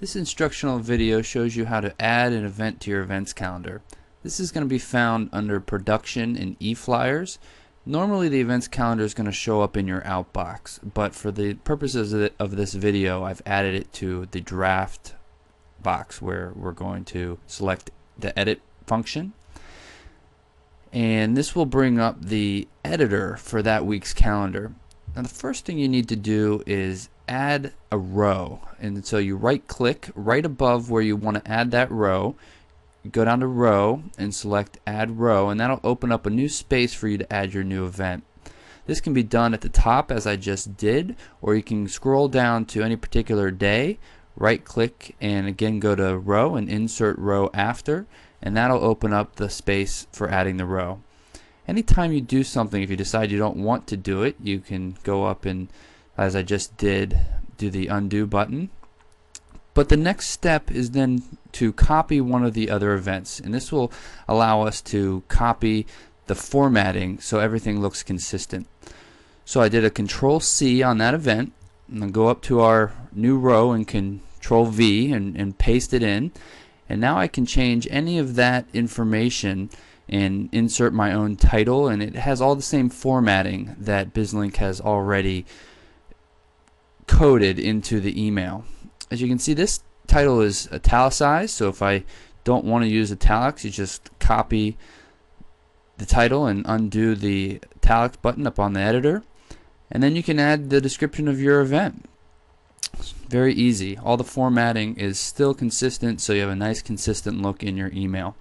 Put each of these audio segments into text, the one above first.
This instructional video shows you how to add an event to your events calendar. This is going to be found under Production in eFlyers. Normally the events calendar is going to show up in your outbox, but for the purposes of this video I've added it to the draft box where we're going to select the edit function. And this will bring up the editor for that week's calendar. Now the first thing you need to do is add a row, and so you right click right above where you want to add that row, go down to row and select add row, and that'll open up a new space for you to add your new event. This can be done at the top as I just did, or you can scroll down to any particular day, right click and again go to row and insert row after, and that'll open up the space for adding the row. Anytime you do something, if you decide you don't want to do it, you can go up and, as I just did, do the undo button. But the next step is then to copy one of the other events, and this will allow us to copy the formatting so everything looks consistent. So I did a Control C on that event, and then go up to our new row and Control V and paste it in, and now I can change any of that information and insert my own title, and it has all the same formatting that BizLink has already coded into the email. As you can see, this title is italicized, so if I don't want to use italics, you just copy the title and undo the italics button up on the editor, and then you can add the description of your event. It's very easy. All the formatting is still consistent, so you have a nice consistent look in your email.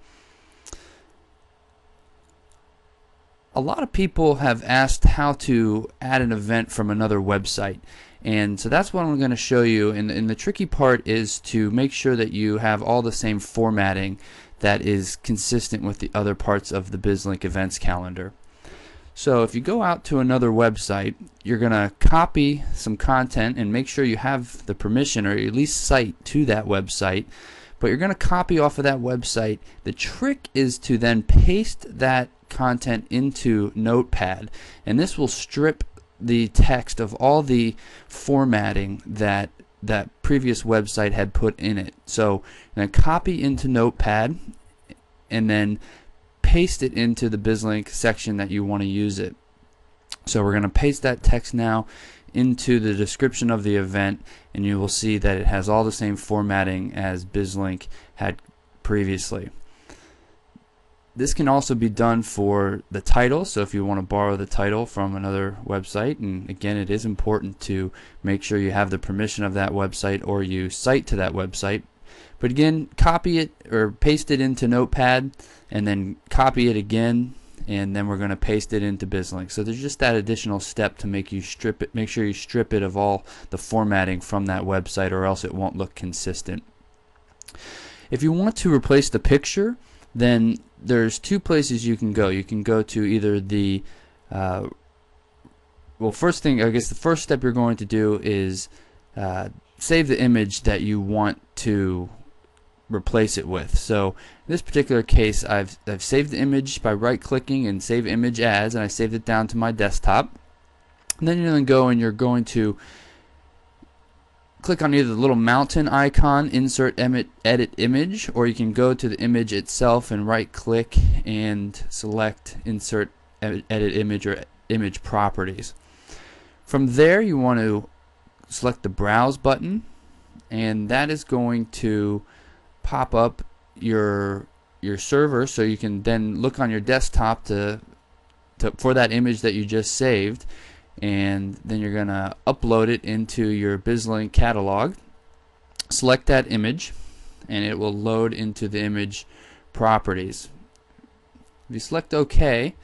A lot of people have asked how to add an event from another website, and so that's what I'm going to show you, and the tricky part is to make sure that you have all the same formatting that is consistent with the other parts of the BizLink events calendar. So if you go out to another website, you're going to copy some content and make sure you have the permission or at least site to that website, but you're going to copy off of that website. The trick is to then paste that content into Notepad, and this will strip the text of all the formatting that that previous website had put in it. So I'm going to copy into Notepad and then paste it into the BizLink section that you want to use it. So we're going to paste that text now into the description of the event, and you will see that it has all the same formatting as BizLink had previously. This can also be done for the title, so if you want to borrow the title from another website, and again it is important to make sure you have the permission of that website or you cite to that website. But again, copy it or paste it into Notepad and then copy it again, and then we're going to paste it into BizLink. So there's just that additional step to make sure you strip it of all the formatting from that website, or else it won't look consistent. If you want to replace the picture, then there's two places you can go. You can go to either the well, first thing, I guess the first step you're going to do is save the image that you want to replace it with. So in this particular case, I've saved the image by right clicking and save image as, and I saved it down to my desktop. And then you're going to go and you're going to click on either the little mountain icon, insert edit image, or you can go to the image itself and right click and select insert edit image or image properties. From there you want to select the browse button, and that is going to pop up your server, so you can then look on your desktop for that image that you just saved, and then you're gonna upload it into your BizLink catalog. Select that image and it will load into the image properties. If you select OK,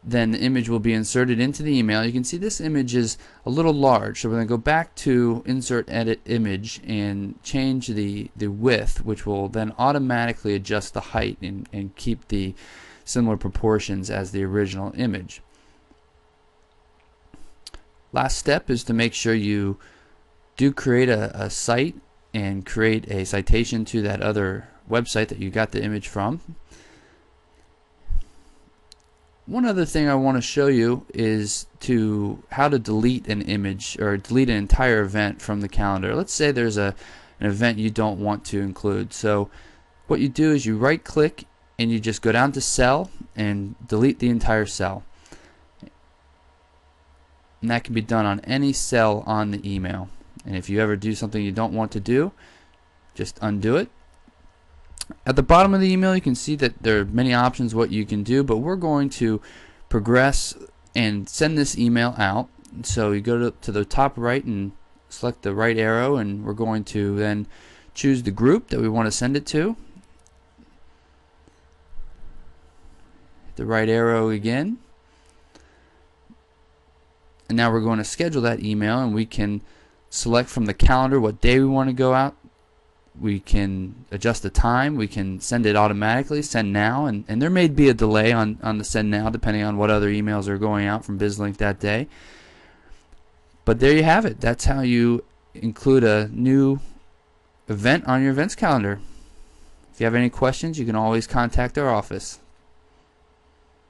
then the image will be inserted into the email. You can see this image is a little large, so we're going to go back to insert edit image and change the width, which will then automatically adjust the height and keep the similar proportions as the original image. Last step is to make sure you do create a site and create a citation to that other website that you got the image from. One other thing I want to show you is how to delete an image or delete an entire event from the calendar. Let's say there's an an event you don't want to include. So what you do is you right click and you just go down to cell and delete the entire cell. And that can be done on any cell on the email. And if you ever do something you don't want to do, just undo it. At the bottom of the email you can see that there are many options what you can do, but we're going to progress and send this email out. So you go to the top right and select the right arrow, and we're going to then choose the group that we want to send it to. Hit the right arrow again, and now we're going to schedule that email, and we can select from the calendar what day we want to go out. We can adjust the time, we can send it automatically, send now, and there may be a delay on the send now depending on what other emails are going out from BizLink that day. But there you have it. That's how you include a new event on your events calendar. If you have any questions, you can always contact our office.